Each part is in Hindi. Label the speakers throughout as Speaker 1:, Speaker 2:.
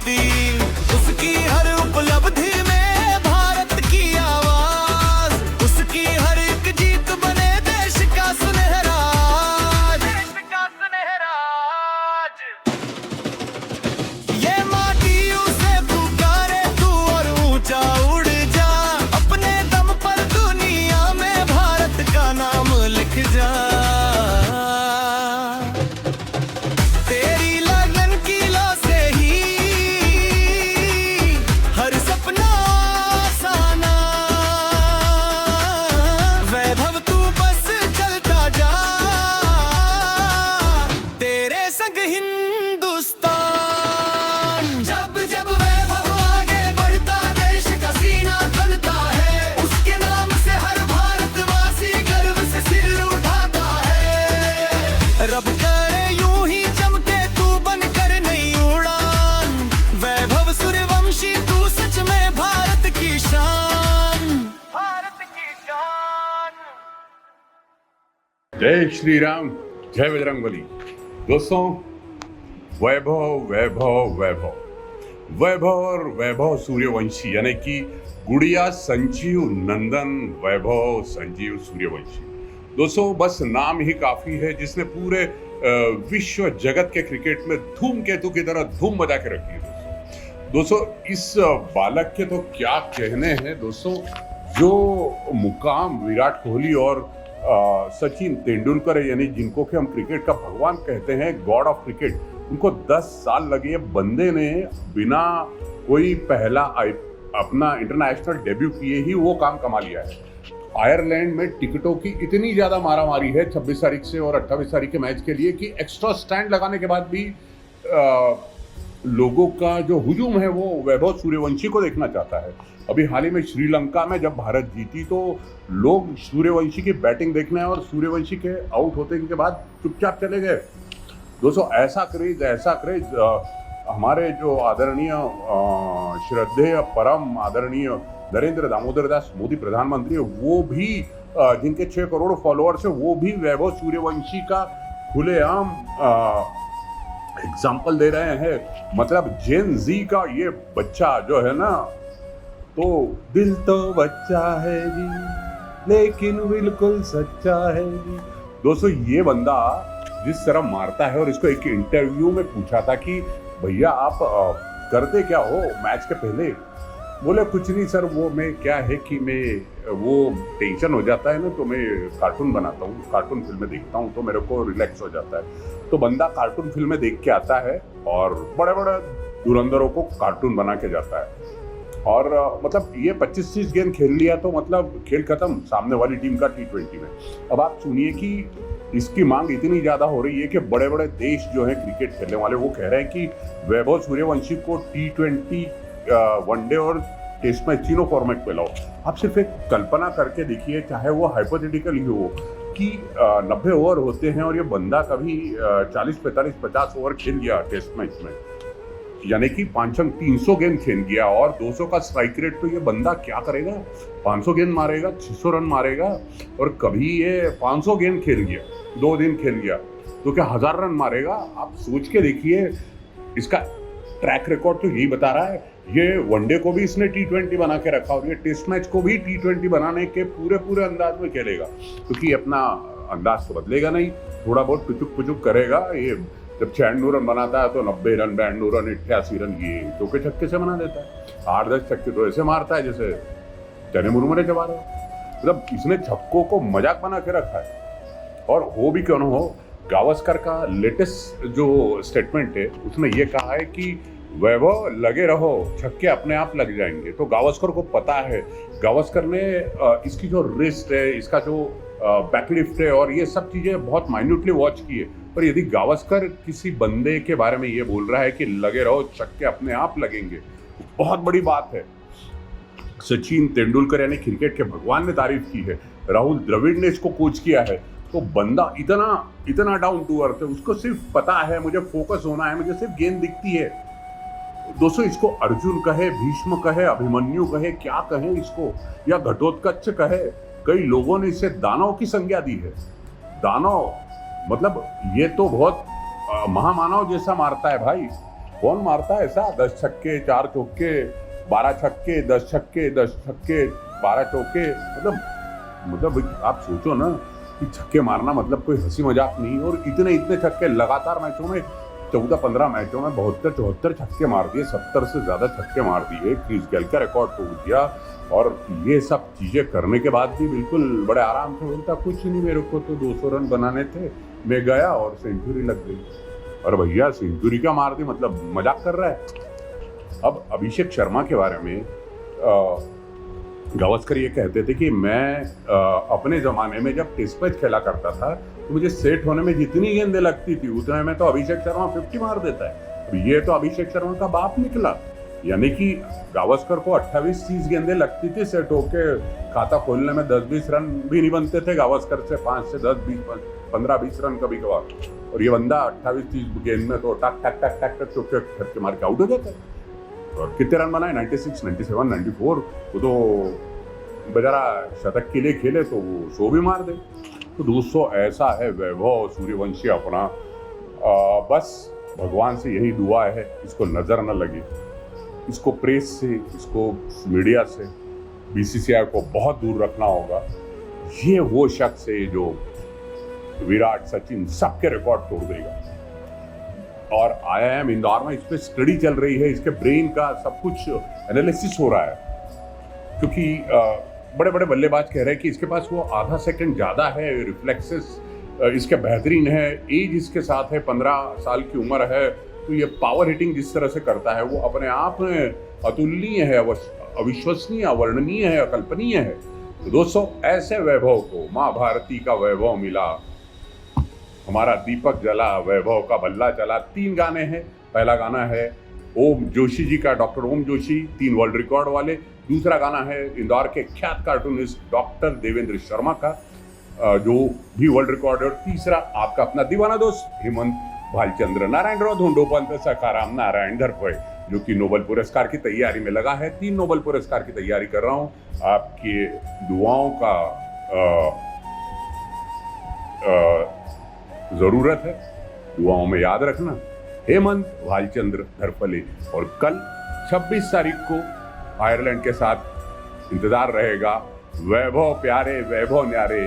Speaker 1: होती, उसकी हर उपलब्धि में भारत की आवाज, उसकी हर एक जीत बने देश का सुनहरा, देश का सुनहरा आज। ये माटी उसे पुकारे तू और ऊंचा उड़ जा, अपने दम पर दुनिया में भारत का नाम लिख जा। तेरी लगन की लौ से ही हर सपना आसाना, वैभव तू बस चलता जा, तेरे संग हिंदुस्तान। जब जब वैभव आगे बढ़ता देश का सीना बनता है, उसके नाम से हर भारतवासी गर्व से सिर उठाता है। रब करे यूं ही चमके तू बनकर नई उड़ान, वैभव सूर्यवंशी तू सच में भारत की शान, भारत की शान।
Speaker 2: जय श्री राम, जय बजरंगबली। दोस्तों, वैभव वैभव वैभव वैभव और वैभव सूर्यवंशी यानी कि गुड़िया संजीव नंदन वैभव संजीव सूर्यवंशी। दोस्तों, बस नाम ही काफी है जिसने पूरे विश्व जगत के क्रिकेट में धूमकेतु की तरह धूम मचा के रखी है। दोस्तों, इस बालक के तो क्या कहने हैं दोस्तों, जो मुकाम विराट कोहली और सचिन तेंदुलकर है, यानी जिनको कि हम क्रिकेट का भगवान कहते हैं, गॉड ऑफ क्रिकेट, उनको 10 साल लगे। बंदे ने बिना कोई पहला अपना इंटरनेशनल डेब्यू किए ही वो काम कमा लिया है। आयरलैंड में टिकटों की इतनी ज़्यादा मारामारी है 26 तारीख से और 28 तारीख के मैच के लिए कि एक्स्ट्रा स्टैंड लगाने के बाद भी लोगों का जो हुजूम है वो वैभव सूर्यवंशी को देखना चाहता है। अभी हाल ही में श्रीलंका में जब भारत जीती तो लोग सूर्यवंशी की बैटिंग देखने और सूर्यवंशी के आउट होने के बाद चुपचाप चले गए। दोस्तों, ऐसा क्रेज हमारे जो आदरणीय श्रद्धेय परम आदरणीय नरेंद्र दामोदर दास मोदी प्रधानमंत्री, वो भी जिनके 6 करोड़ फॉलोअर्स है, वो भी वैभव सूर्यवंशी का खुलेआम एग्जाम्पल दे रहे हैं। मतलब जेन जी का ये बच्चा जो है ना, तो दिल तो बच्चा है जी लेकिन बिल्कुल सच्चा है जी। दोस्तों, ये बंदा जिस तरह मारता है, और इसको एक इंटरव्यू में पूछा था कि भैया आप करते क्या हो मैच के पहले, बोले कुछ नहीं सर, वो मैं क्या है कि मैं वो टेंशन हो जाता है ना तो मैं कार्टून बनाता हूँ, कार्टून फिल्में देखता हूँ तो मेरे को रिलैक्स हो जाता है। तो बंदा कार्टून फिल्में देख के आता है और बड़े बड़े धुरंधरों को कार्टून बना के जाता है। और मतलब ये 25-30 गेंद खेल लिया तो मतलब खेल खत्म सामने वाली टीम का T20 में। अब आप सुनिए कि इसकी मांग इतनी ज़्यादा हो रही है कि बड़े बड़े देश जो हैं क्रिकेट खेलने वाले, वो कह रहे हैं कि वैभव सूर्यवंशी को T20 वनडे और टेस्ट मैच तीनों फॉर्मेट पे लाओ। आप सिर्फ एक कल्पना करके देखिए, चाहे वो हाइपोथेटिकल ही हो कि 90 ओवर होते हैं और ये बंदा कभी 40, 45, 50 ओवर खेल गया टेस्ट मैच में, यानी कि 300 गेंद खेल गया और 200 का स्ट्राइक रेट, तो ये बंदा क्या करेगा? 500 गेंद मारेगा, 600 रन मारेगा। और कभी ये 500 गेंद खेल गया, 2 दिन खेल गया, तो क्या 1000 रन मारेगा? आप सोच के देखिए, इसका ट्रैक रिकॉर्ड तो यही बता रहा है। ये वनडे को भी इसने T20 बना के रखा और ये टेस्ट मैच को भी T20 बनाने के पूरे अंदाज में खेलेगा, क्योंकि अपना अंदाज तो बदलेगा नहीं, थोड़ा बहुत पुचुक करेगा। ये जब 96 रन बनाता है तो 90 रन, 92 रन, 88 रन ये चौके छक्के से बना देता है। 8-10 छक्के तो ऐसे मारता है जैसे चने मुरमुरे चबा रहे हो। मतलब इसने छक्कों को मजाक बना के रखा है। और हो भी क्यों न हो, गावस्कर का लेटेस्ट जो स्टेटमेंट है उसने ये कहा है कि वैभव लगे रहो, छक्के अपने आप लग जाएंगे। तो गावस्कर को पता है, गावस्कर ने इसकी जो रिस्ट है, इसका जो बैकलिफ्ट है और ये सब चीज़ें बहुत माइन्यूटली वॉच की है। पर यदि गावस्कर किसी बंदे के बारे में ये बोल रहा है कि लगे रहो, छक्के अपने आप लगेंगे, बहुत बड़ी बात है। सचिन तेंदुलकर यानी क्रिकेट के भगवान ने तारीफ की है, राहुल द्रविड़ ने इसको कोच किया है। तो बंदा इतना डाउन टू अर्थ है, उसको सिर्फ पता है मुझे फोकस होना है, मुझे सिर्फ गेंद दिखती है। दोस्तों, इसको अर्जुन कहे, भीष्म कहे, अभिमन्यु कहे, क्या कहे इसको, या घटोत्कच कहे, कई लोगों ने इसे दानव की संज्ञा दी है। दानव मतलब ये तो बहुत महामानव जैसा मारता है भाई। कौन मारता है ऐसा? 10 छक्के 4 चौके 12 छक्के 10 छक्के 10 छक्के 12 चौके, मतलब आप सोचो ना कि छक्के मारना मतलब कोई हंसी मजाक नहीं। और इतने छक्के लगातार मैचों में 14-15 मैचों में 72-74 छक्के मार दिए, 70 से ज्यादा छक्के मार दिए, क्रिस गेल का रिकॉर्ड तोड़ दिया। और ये सब चीजें करने के बाद भी बिल्कुल बड़े आराम से बोलता कुछ नहीं, मेरे को तो 200 रन बनाने थे, मैं गया और सेंचुरी लग गई। और भैया सेंचुरी क्या मार दी, मतलब मजाक कर रहा है। अब अभिषेक शर्मा के बारे में गावस्कर ये कहते थे कि मैं अपने ज़माने में जब टेस्ट मैच खेला करता था तो मुझे सेट होने में जितनी गेंदें लगती थी उतने में तो अभिषेक शर्मा 50 मार देता है। अब ये तो अभिषेक शर्मा का बाप निकला, यानी कि गावस्कर को 28-30 गेंदें लगती थी सेट होके, खाता खोलने में 10-20 रन भी नहीं बनते थे गावस्कर से, 5 से 10 15-20 रन कभी कभार। और ये बंदा 28-30 गेंद में तो टक टक टक टक टक चौके छक्के मार के आउट हो जाता है। और कितने रन बनाए? 96, 97, 94। वो तो बेचारा शतक के लिए खेले तो वो 100 भी मार दे। तो दोस्तों ऐसा है वैभव सूर्यवंशी अपना। बस भगवान से यही दुआ है इसको नजर न लगे, इसको प्रेस से, इसको मीडिया से, बीसीसीआई को बहुत दूर रखना होगा। ये वो शख्स है जो विराट, सचिन सबके रिकॉर्ड तोड़ देगा। और IIM इंदौर में इस पर स्टडी चल रही है, इसके ब्रेन का सब कुछ एनालिसिस हो रहा है, क्योंकि बड़े बड़े बल्लेबाज कह रहे हैं कि इसके पास वो आधा सेकंड ज़्यादा है, रिफ्लेक्सेस इसके बेहतरीन है, एज इसके साथ है, 15 साल की उम्र है, तो ये पावर हिटिंग जिस तरह से करता है वो अपने आप में अतुलनीय है, अविश्वसनीय, अवर्णनीय है, अकल्पनीय है। तो दोस्तों ऐसे वैभव को माँ भारती का वैभव मिला, हमारा दीपक जला, वैभव का बल्ला चला। 3 गाने हैं। पहला गाना है ओम जोशी जी का, डॉक्टर ओम जोशी, 3 वर्ल्ड रिकॉर्ड वाले। दूसरा गाना है इंदौर के ख्यात कार्टूनिस्ट डॉक्टर देवेंद्र शर्मा का, जो भी वर्ल्ड रिकॉर्ड है। और तीसरा आपका अपना दीवाना दोस्त हेमंत भालचंद्र, नारायणराव धोंडोपंत, सखाराम नारायण धरपड़े, जो कि नोबेल पुरस्कार की तैयारी में लगा है। 3 नोबेल पुरस्कार की तैयारी कर रहा हूँ। आपकी दुआओं का जरूरत है, दुआओं में याद रखना। हेमंत भालचंद्र धरपले। और कल 26 तारीख को आयरलैंड के साथ इंतजार रहेगा वैभव प्यारे, वैभव न्यारे,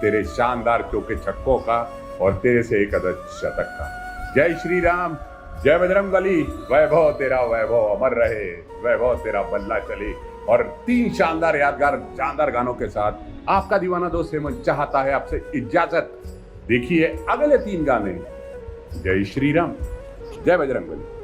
Speaker 2: तेरे शानदार चौके छक्कों का और तेरे से एक अदद शतक का। जय श्री राम, जय बजरंगबली। वैभव तेरा वैभव अमर रहे, वैभव तेरा बल्ला चले। और 3 शानदार यादगार शानदार गानों के साथ आपका दीवाना दोस्त हेमंत चाहता है आपसे इजाजत। देखिए अगले 3 गाने। जय श्री राम, जय बजरंगबली।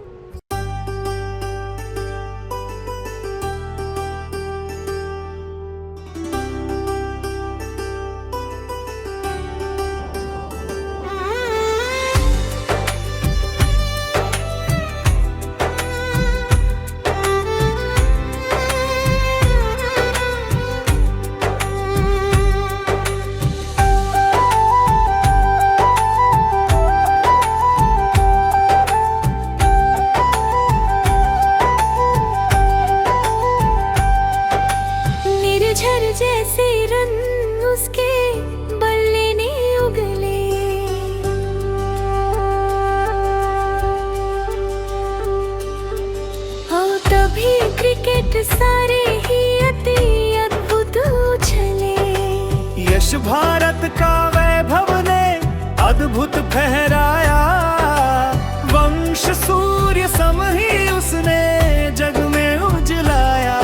Speaker 3: जैसे रंग उसके बल्ले ने उगले, हो तभी क्रिकेट सारे ही अति अद्भुत उछले।
Speaker 1: यश भारत का वैभव ने अद्भुत फहराया, वंश सूर्य सम ही उसने जग में उजलाया।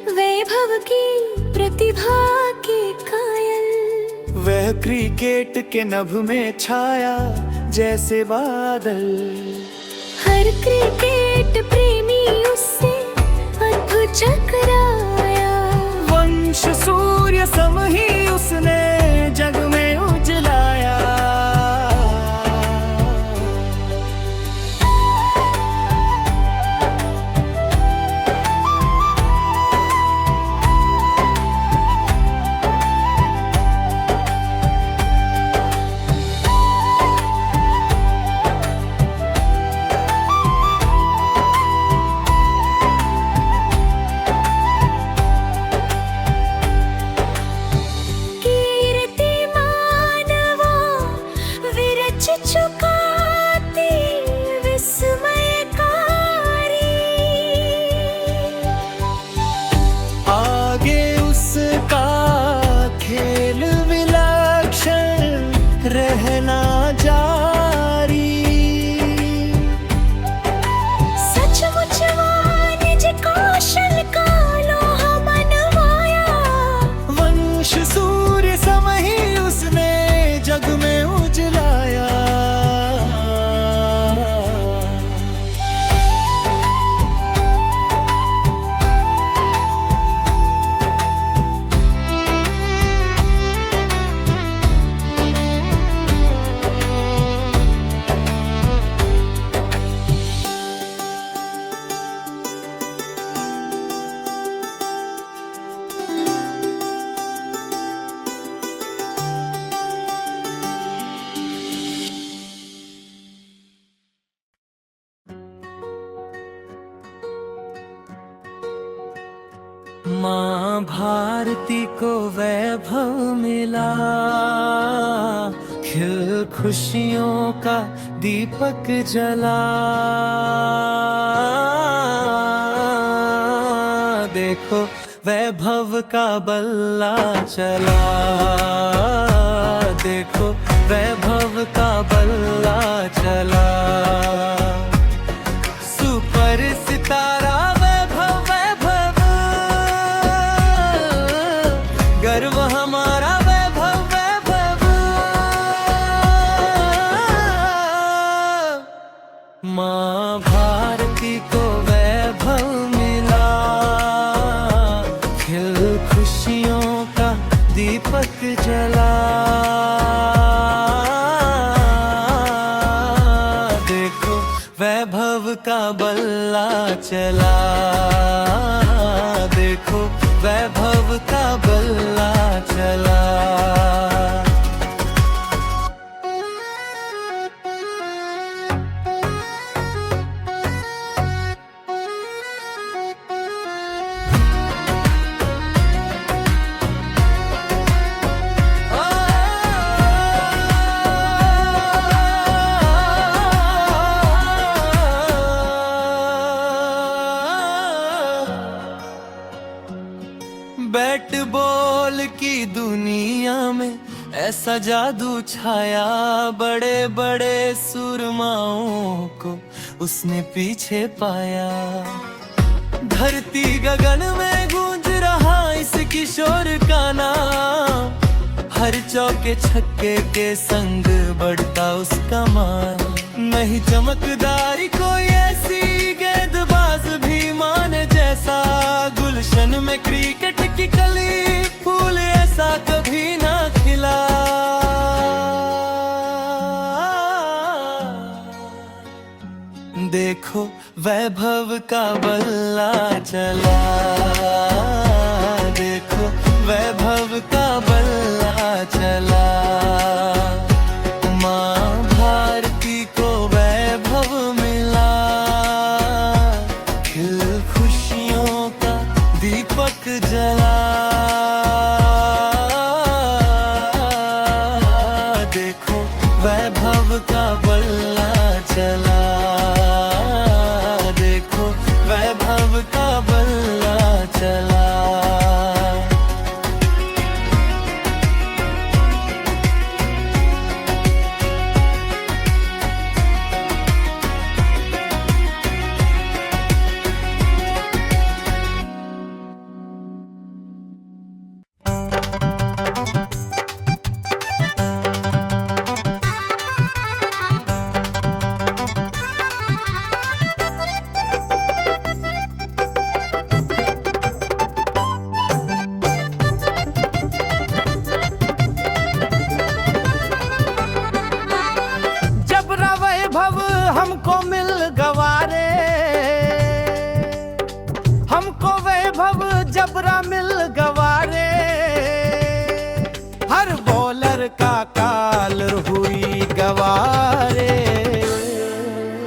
Speaker 3: वैभव की प्रतिभा के कायल,
Speaker 1: वह क्रिकेट के नभ में छाया जैसे बादल।
Speaker 3: हर क्रिकेट प्रेमी उससे अद्भुत टकराया,
Speaker 1: वंश सूर्य सम ही उसने जग में उजलाया। माँ भारती को वैभव मिला, खिल खुशियों का दीपक जला। देखो वैभव का बल्ला चला, देखो वैभव का बल्ला चला। सुपर सितारा वैभव वैभव, गर्व हमारा वैभव वैभव। माँ भारती को वैभव मिला, खिल खुशियों का दीपक जला। देखो वैभव का बल्ला चला, देखो वैभव का बल्ला चला। बैट बॉल की दुनिया में ऐसा जादू छाया, बड़े बड़े सुरमाओं को उसने पीछे पाया। धरती गगन में गूंज रहा इस किशोर का नाम, हर चौके छक्के के संग बढ़ता उसका मान। नहीं चमकदारी कोई ऐसी गेंदबाज भी माने जैसा, गुलशन में क्रिकेट की कली फूल ऐसा कभी ना खिला। देखो वैभव का बल्ला चला, देखो वैभव का बल्ला चला। माँ भारती को वैभव मिला, खिल खुशियों का दीपक जला। देखो वैभव का बल्ला चला, देखो वैभव का बल्ला चला।
Speaker 4: हमको मिल गवारे, हमको वैभव जबरा मिल गवारे। हर बॉलर का काल हुई गवारे,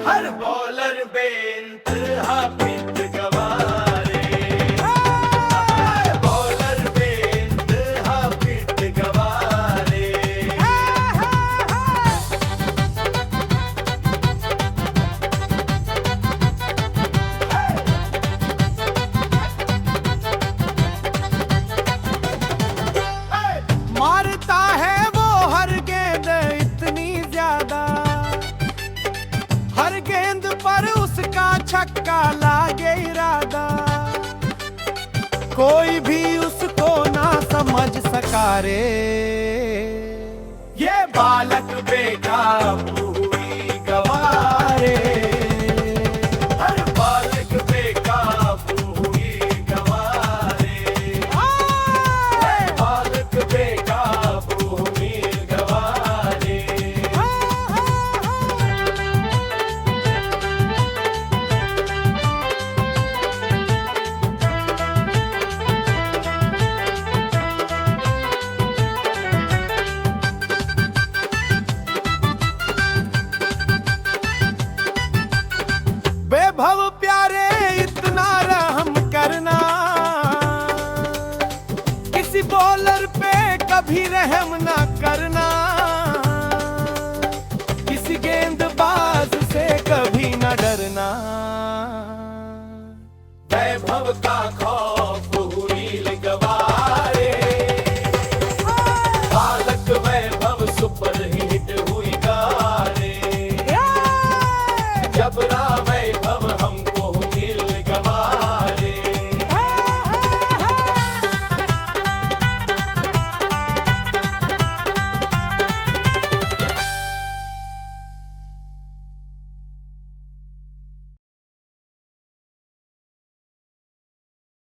Speaker 4: हर bowler बेइंतहा fit Gaware, bowler बेइंतहा fit Gaware. मारता है वो हर गेंद इतनी ज्यादा, हर गेंद पर उसका छक्का लागे इरादा। कोई भी उसको ना समझ सका रे, ये बालक बेकाबू हुई गवारे। हर बालक बेकाबू हुई गवारे, बालक बेकाबू हुई गवारे। कभी रहम ना करना, किसी गेंदबाज से कभी ना डरना। वैभव का